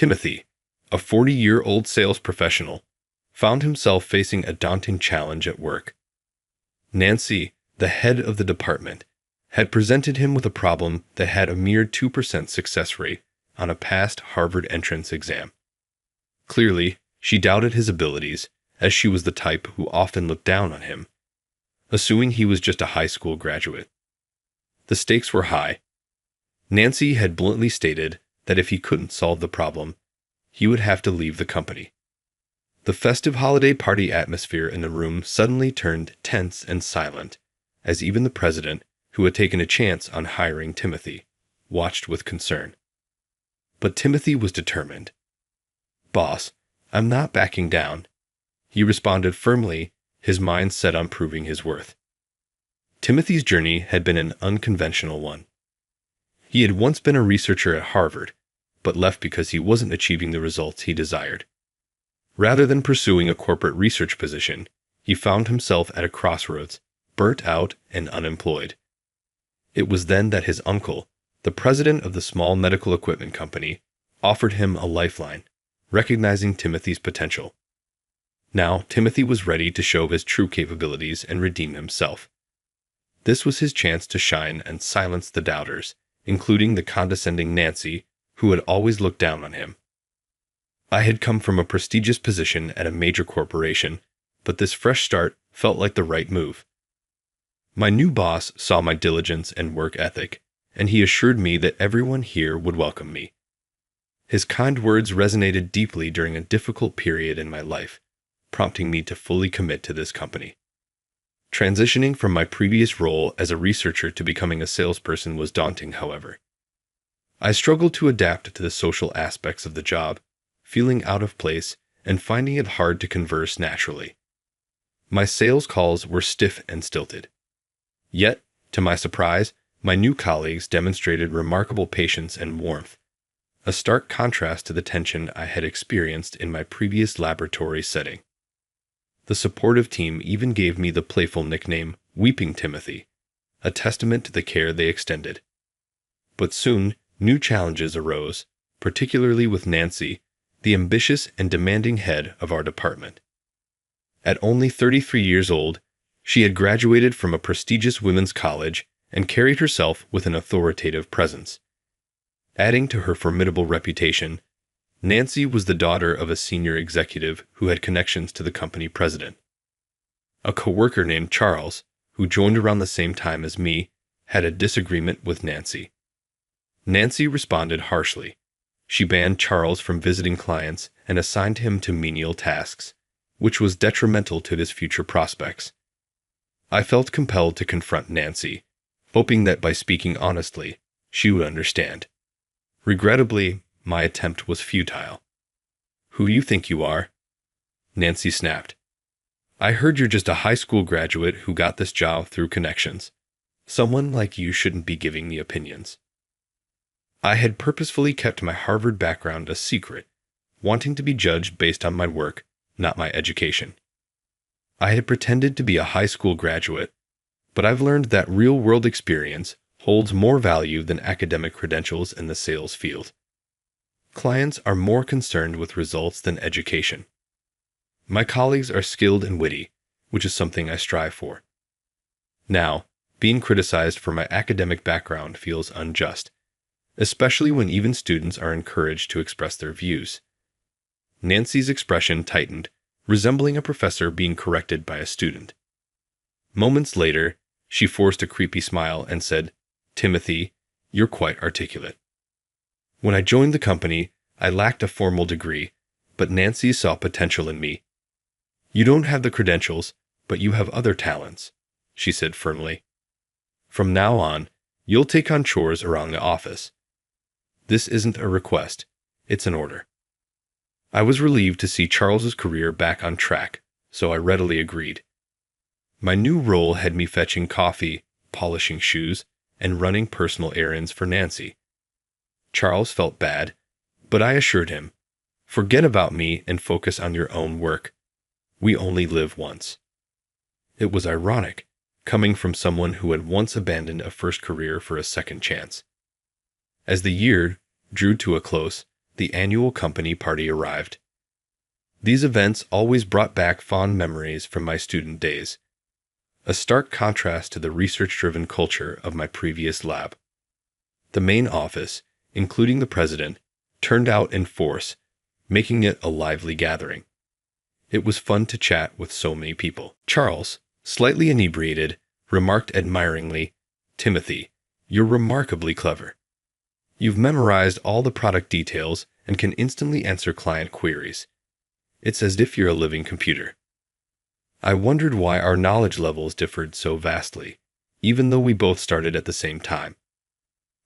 Timothy, a 40-year-old sales professional, found himself facing a daunting challenge at work. Nancy, the head of the department, had presented him with a problem that had a mere 2% success rate on a past Harvard entrance exam. Clearly, she doubted his abilities, as she was the type who often looked down on him, assuming he was just a high school graduate. The stakes were high. Nancy had bluntly stated that if he couldn't solve the problem, he would have to leave the company. The festive holiday party atmosphere in the room suddenly turned tense and silent, as even the president, who had taken a chance on hiring Timothy, watched with concern. But Timothy was determined. "Boss, I'm not backing down," he responded firmly, his mind set on proving his worth. Timothy's journey had been an unconventional one. He had once been a researcher at Harvard, but left because he wasn't achieving the results he desired. Rather than pursuing a corporate research position, he found himself at a crossroads, burnt out and unemployed. It was then that his uncle, the president of the small medical equipment company, offered him a lifeline, recognizing Timothy's potential. Now, Timothy was ready to show his true capabilities and redeem himself. This was his chance to shine and silence the doubters, including the condescending Nancy, who had always looked down on him. I had come from a prestigious position at a major corporation, but this fresh start felt like the right move. My new boss saw my diligence and work ethic, and he assured me that everyone here would welcome me. His kind words resonated deeply during a difficult period in my life, prompting me to fully commit to this company. Transitioning from my previous role as a researcher to becoming a salesperson was daunting, however. I struggled to adapt to the social aspects of the job, feeling out of place and finding it hard to converse naturally. My sales calls were stiff and stilted. Yet, to my surprise, my new colleagues demonstrated remarkable patience and warmth, a stark contrast to the tension I had experienced in my previous laboratory setting. The supportive team even gave me the playful nickname Weeping Timothy, a testament to the care they extended. But soon, new challenges arose, particularly with Nancy, the ambitious and demanding head of our department. At only 33 years old, she had graduated from a prestigious women's college and carried herself with an authoritative presence. Adding to her formidable reputation, Nancy was the daughter of a senior executive who had connections to the company president. A coworker named Charles, who joined around the same time as me, had a disagreement with Nancy. Nancy responded harshly. She banned Charles from visiting clients and assigned him to menial tasks, which was detrimental to his future prospects. I felt compelled to confront Nancy, hoping that by speaking honestly, she would understand. Regrettably, my attempt was futile. "Who do you think you are?" Nancy snapped. "I heard you're just a high school graduate who got this job through connections. Someone like you shouldn't be giving me opinions." I had purposefully kept my Harvard background a secret, wanting to be judged based on my work, not my education. I had pretended to be a high school graduate, but I've learned that real-world experience holds more value than academic credentials in the sales field. Clients are more concerned with results than education. My colleagues are skilled and witty, which is something I strive for. Now, being criticized for my academic background feels unjust, especially when even students are encouraged to express their views. Nancy's expression tightened, resembling a professor being corrected by a student. Moments later, she forced a creepy smile and said, "Timothy, you're quite articulate." When I joined the company, I lacked a formal degree, but Nancy saw potential in me. "You don't have the credentials, but you have other talents," she said firmly. "From now on, you'll take on chores around the office. This isn't a request, it's an order." I was relieved to see Charles's career back on track, so I readily agreed. My new role had me fetching coffee, polishing shoes, and running personal errands for Nancy. Charles felt bad, but I assured him, "Forget about me and focus on your own work. We only live once." It was ironic, coming from someone who had once abandoned a first career for a second chance. As the year drew to a close, the annual company party arrived. These events always brought back fond memories from my student days, a stark contrast to the research-driven culture of my previous lab. The main office, including the president, turned out in force, making it a lively gathering. It was fun to chat with so many people. Charles, slightly inebriated, remarked admiringly, "Timothy, you're remarkably clever. You've memorized all the product details and can instantly answer client queries. It's as if you're a living computer." I wondered why our knowledge levels differed so vastly, even though we both started at the same time.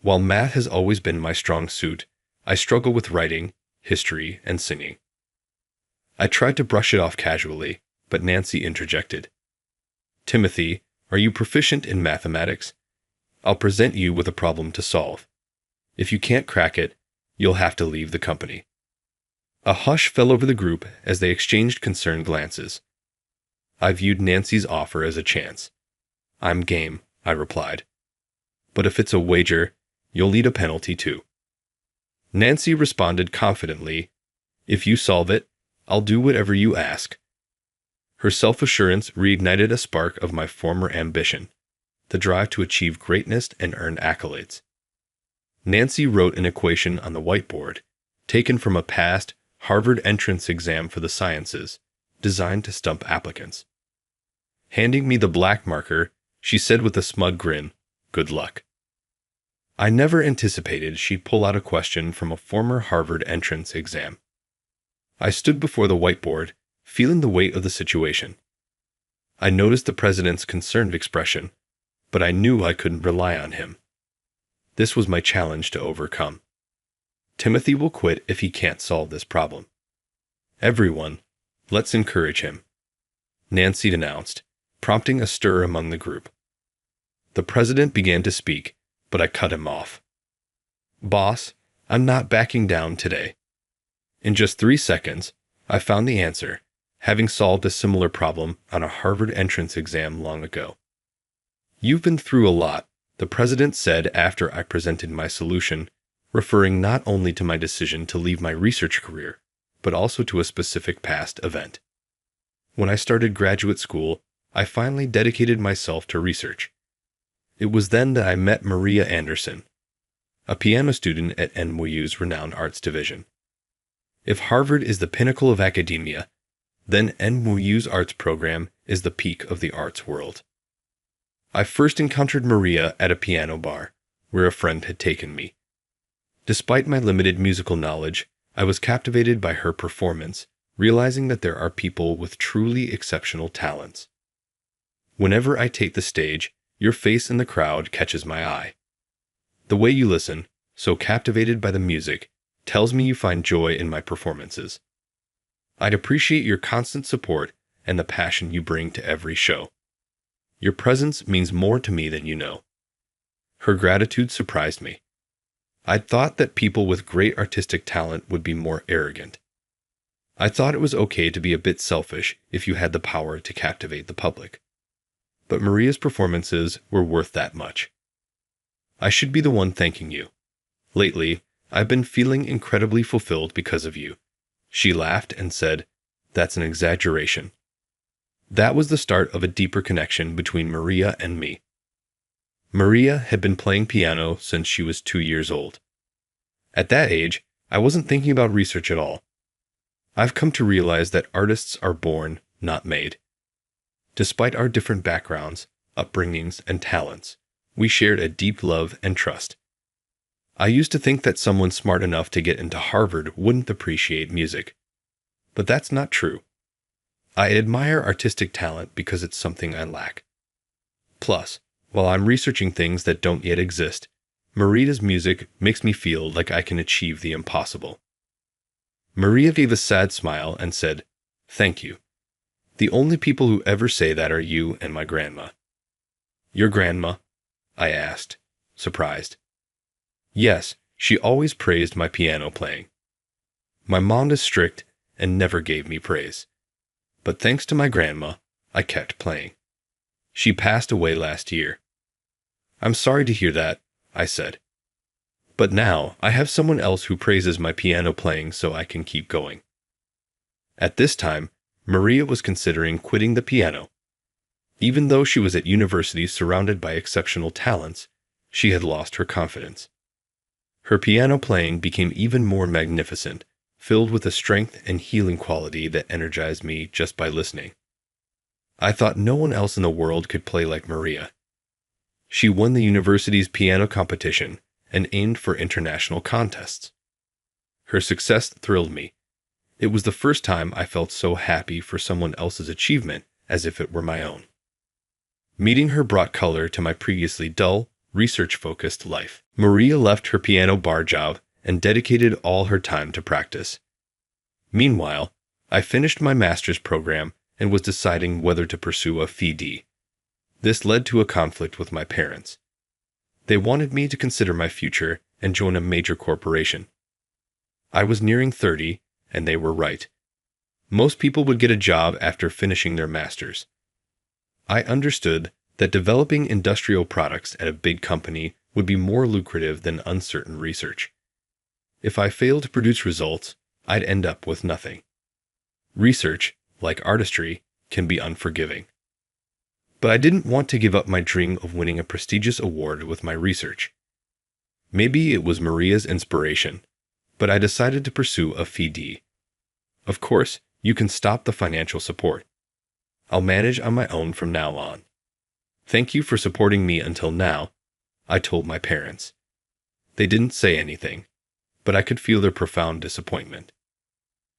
While math has always been my strong suit, I struggle with writing, history, and singing. I tried to brush it off casually, but Nancy interjected. "Timothy, are you proficient in mathematics? I'll present you with a problem to solve. If you can't crack it, you'll have to leave the company." A hush fell over the group as they exchanged concerned glances. I viewed Nancy's offer as a chance. "I'm game," I replied. "But if it's a wager, you'll need a penalty too." Nancy responded confidently, "If you solve it, I'll do whatever you ask." Her self-assurance reignited a spark of my former ambition, the drive to achieve greatness and earn accolades. Nancy wrote an equation on the whiteboard, taken from a past Harvard entrance exam for the sciences, designed to stump applicants. Handing me the black marker, she said with a smug grin, "Good luck." I never anticipated she'd pull out a question from a former Harvard entrance exam. I stood before the whiteboard, feeling the weight of the situation. I noticed the president's concerned expression, but I knew I couldn't rely on him. This was my challenge to overcome. Timothy will quit if he can't solve this problem. "Everyone, let's encourage him," Nancy announced, prompting a stir among the group. The president began to speak, but I cut him off. "Boss, I'm not backing down today." In just 3 seconds, I found the answer, having solved a similar problem on a Harvard entrance exam long ago. "You've been through a lot," the president said after I presented my solution, referring not only to my decision to leave my research career, but also to a specific past event. When I started graduate school, I finally dedicated myself to research. It was then that I met Maria Anderson, a piano student at NYU's renowned arts division. If Harvard is the pinnacle of academia, then NYU's arts program is the peak of the arts world. I first encountered Maria at a piano bar, where a friend had taken me. Despite my limited musical knowledge, I was captivated by her performance, realizing that there are people with truly exceptional talents. Whenever I take the stage, your face in the crowd catches my eye. The way you listen, so captivated by the music, tells me you find joy in my performances. I'd appreciate your constant support and the passion you bring to every show. Your presence means more to me than you know." Her gratitude surprised me. I'd thought that people with great artistic talent would be more arrogant. I thought it was okay to be a bit selfish if you had the power to captivate the public. But Maria's performances were worth that much. "I should be the one thanking you. Lately, I've been feeling incredibly fulfilled because of you." She laughed and said, "That's an exaggeration." That was the start of a deeper connection between Maria and me. Maria had been playing piano since she was 2 years old. At that age, I wasn't thinking about research at all. I've come to realize that artists are born, not made. Despite our different backgrounds, upbringings, and talents, we shared a deep love and trust. I used to think that someone smart enough to get into Harvard wouldn't appreciate music. But that's not true. I admire artistic talent because it's something I lack. Plus, while I'm researching things that don't yet exist, Maria's music makes me feel like I can achieve the impossible. Maria gave a sad smile and said, "Thank you. The only people who ever say that are you and my grandma." "Your grandma?" I asked, surprised. "Yes, she always praised my piano playing. My mom is strict and never gave me praise. But thanks to my grandma, I kept playing. She passed away last year." "I'm sorry to hear that," I said. But now I have someone else who praises my piano playing so I can keep going. At this time, Maria was considering quitting the piano. Even though she was at university surrounded by exceptional talents, she had lost her confidence. Her piano playing became even more magnificent, filled with a strength and healing quality that energized me just by listening. I thought no one else in the world could play like Maria. She won the university's piano competition and aimed for international contests. Her success thrilled me. It was the first time I felt so happy for someone else's achievement as if it were my own. Meeting her brought color to my previously dull, research-focused life. Maria left her piano bar job and dedicated all her time to practice. Meanwhile, I finished my master's program and was deciding whether to pursue a FD. This led to a conflict with my parents. They wanted me to consider my future and join a major corporation. I was nearing 30, and they were right. Most people would get a job after finishing their masters. I understood that developing industrial products at a big company would be more lucrative than uncertain research. If I failed to produce results, I'd end up with nothing. Research, like artistry, can be unforgiving. But I didn't want to give up my dream of winning a prestigious award with my research. Maybe it was Maria's inspiration, but I decided to pursue a FD. Of course, you can stop the financial support. I'll manage on my own from now on. Thank you for supporting me until now, I told my parents. They didn't say anything, but I could feel their profound disappointment.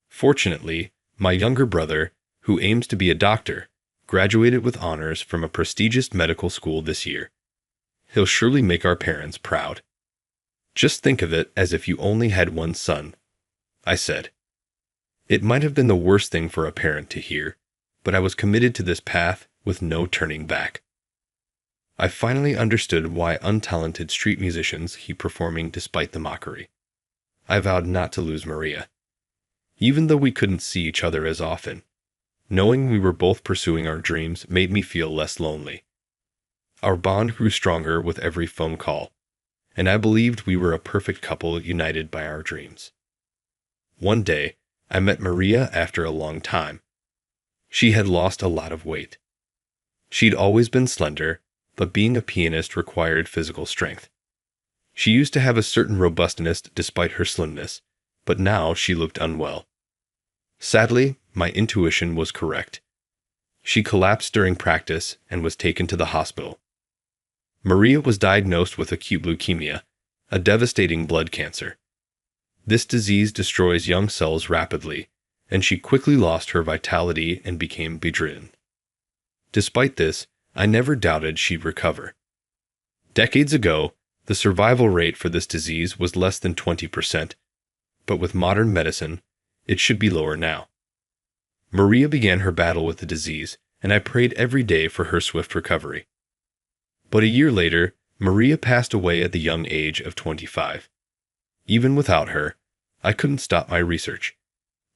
Fortunately, my younger brother, who aims to be a doctor, graduated with honors from a prestigious medical school this year. He'll surely make our parents proud. Just think of it as if you only had one son, I said. It might have been the worst thing for a parent to hear, but I was committed to this path with no turning back. I finally understood why untalented street musicians keep performing despite the mockery. I vowed not to lose Maria. Even though we couldn't see each other as often, knowing we were both pursuing our dreams made me feel less lonely. Our bond grew stronger with every phone call, and I believed we were a perfect couple united by our dreams. One day, I met Maria after a long time. She had lost a lot of weight. She'd always been slender, but being a pianist required physical strength. She used to have a certain robustness despite her slimness, but now she looked unwell. Sadly, my intuition was correct. She collapsed during practice and was taken to the hospital. Maria was diagnosed with acute leukemia, a devastating blood cancer. This disease destroys young cells rapidly, and she quickly lost her vitality and became bedridden. Despite this, I never doubted she'd recover. Decades ago, the survival rate for this disease was less than 20%, but with modern medicine, it should be lower now. Maria began her battle with the disease, and I prayed every day for her swift recovery. But a year later, Maria passed away at the young age of 25. Even without her, I couldn't stop my research.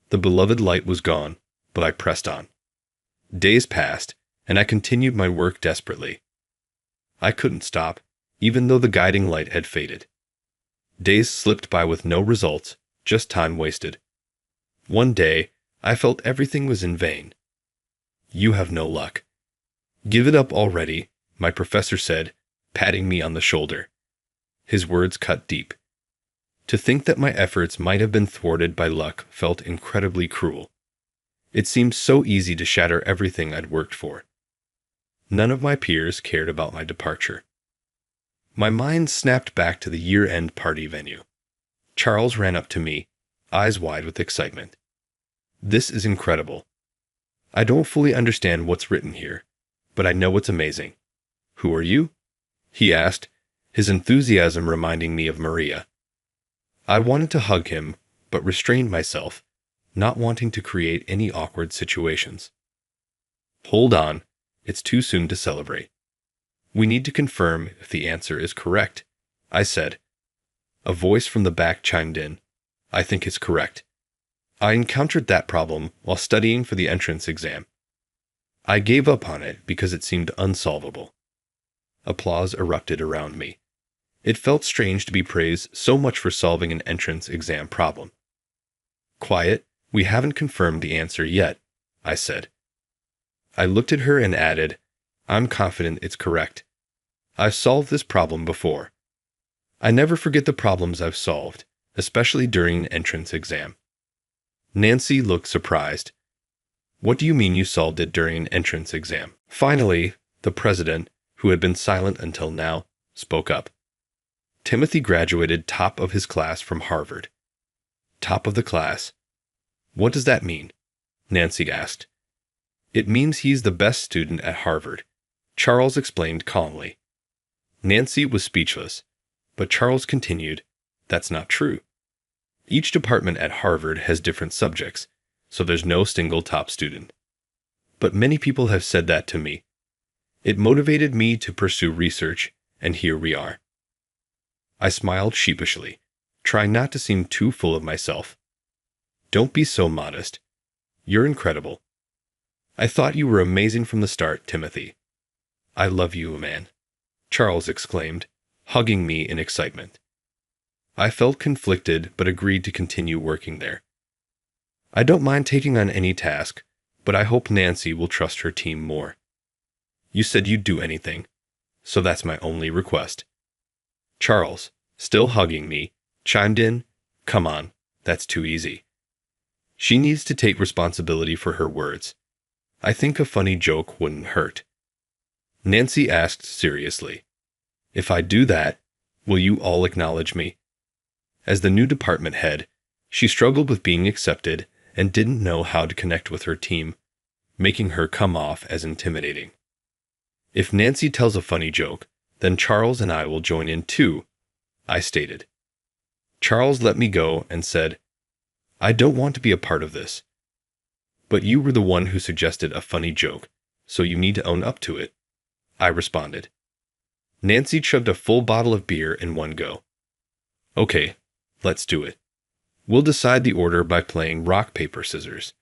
The beloved light was gone, but I pressed on. Days passed, and I continued my work desperately. I couldn't stop, even though the guiding light had faded. Days slipped by with no results, just time wasted. One day, I felt everything was in vain. You have no luck. Give it up already, my professor said, patting me on the shoulder. His words cut deep. To think that my efforts might have been thwarted by luck felt incredibly cruel. It seemed so easy to shatter everything I'd worked for. None of my peers cared about my departure. My mind snapped back to the year-end party venue. Charles ran up to me, eyes wide with excitement. This is incredible. I don't fully understand what's written here, but I know it's amazing. Who are you? He asked, his enthusiasm reminding me of Maria. I wanted to hug him, but restrained myself, not wanting to create any awkward situations. Hold on, it's too soon to celebrate. We need to confirm if the answer is correct, I said. A voice from the back chimed in. I think it's correct. I encountered that problem while studying for the entrance exam. I gave up on it because it seemed unsolvable. Applause erupted around me. It felt strange to be praised so much for solving an entrance exam problem. Quiet, we haven't confirmed the answer yet, I said. I looked at her and added, I'm confident it's correct. I've solved this problem before. I never forget the problems I've solved, especially during an entrance exam. Nancy looked surprised. What do you mean you solved it during an entrance exam? Finally, the president, who had been silent until now, spoke up. Timothy graduated top of his class from Harvard. Top of the class. What does that mean? Nancy asked. It means he's the best student at Harvard, Charles explained calmly. Nancy was speechless, but Charles continued, That's not true. Each department at Harvard has different subjects, so there's no single top student. But many people have said that to me. It motivated me to pursue research, and here we are. I smiled sheepishly, trying not to seem too full of myself. Don't be so modest. You're incredible. I thought you were amazing from the start, Timothy. I love you, man, Charles exclaimed, hugging me in excitement. I felt conflicted but agreed to continue working there. I don't mind taking on any task, but I hope Nancy will trust her team more. You said you'd do anything, so that's my only request. Charles, still hugging me, chimed in, Come on, that's too easy. She needs to take responsibility for her words. I think a funny joke wouldn't hurt. Nancy asked seriously, If I do that, will you all acknowledge me? As the new department head, she struggled with being accepted and didn't know how to connect with her team, making her come off as intimidating. If Nancy tells a funny joke, then Charles and I will join in too, I stated. Charles let me go and said, I don't want to be a part of this. But you were the one who suggested a funny joke, so you need to own up to it, I responded. Nancy chugged a full bottle of beer in one go. Okay, let's do it. We'll decide the order by playing rock, paper, scissors.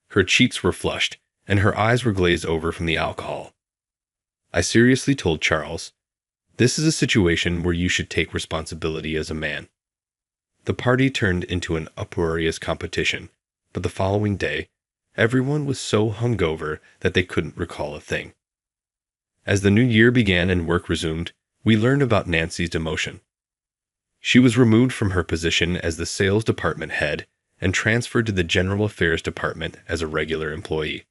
Her cheeks were flushed, and her eyes were glazed over from the alcohol. I seriously told Charles, This is a situation where you should take responsibility as a man. The party turned into an uproarious competition, but the following day, everyone was so hungover that they couldn't recall a thing. As the new year began and work resumed, we learned about Nancy's demotion. She was removed from her position as the sales department head and transferred to the general affairs department as a regular employee.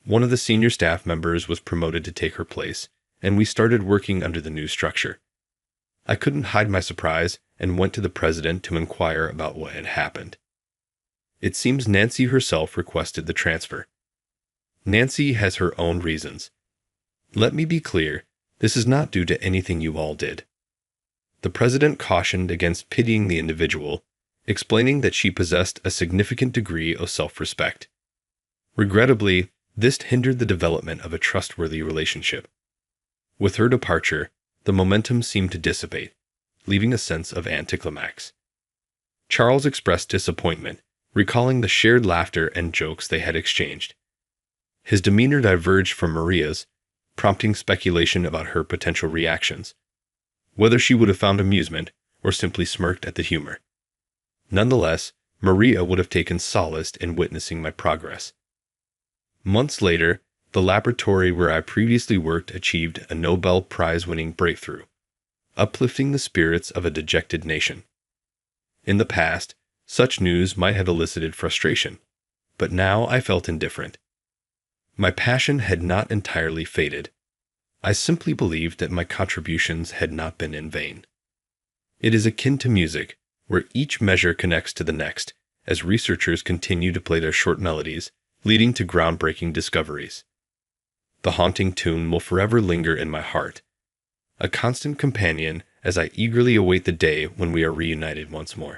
One of the senior staff members was promoted to take her place, and we started working under the new structure. I couldn't hide my surprise and went to the president to inquire about what had happened. It seems Nancy herself requested the transfer. Nancy has her own reasons. Let me be clear, this is not due to anything you all did. The president cautioned against pitying the individual, explaining that she possessed a significant degree of self-respect. Regrettably, this hindered the development of a trustworthy relationship. With her departure, the momentum seemed to dissipate, leaving a sense of anticlimax. Charles expressed disappointment, recalling the shared laughter and jokes they had exchanged. His demeanor diverged from Maria's, prompting speculation about her potential reactions, whether she would have found amusement or simply smirked at the humor. Nonetheless, Maria would have taken solace in witnessing my progress. Months later, the laboratory where I previously worked achieved a Nobel Prize-winning breakthrough, uplifting the spirits of a dejected nation. In the past, such news might have elicited frustration, but now I felt indifferent. My passion had not entirely faded. I simply believed that my contributions had not been in vain. It is akin to music, where each measure connects to the next, as researchers continue to play their short melodies, leading to groundbreaking discoveries. The haunting tune will forever linger in my heart, a constant companion as I eagerly await the day when we are reunited once more.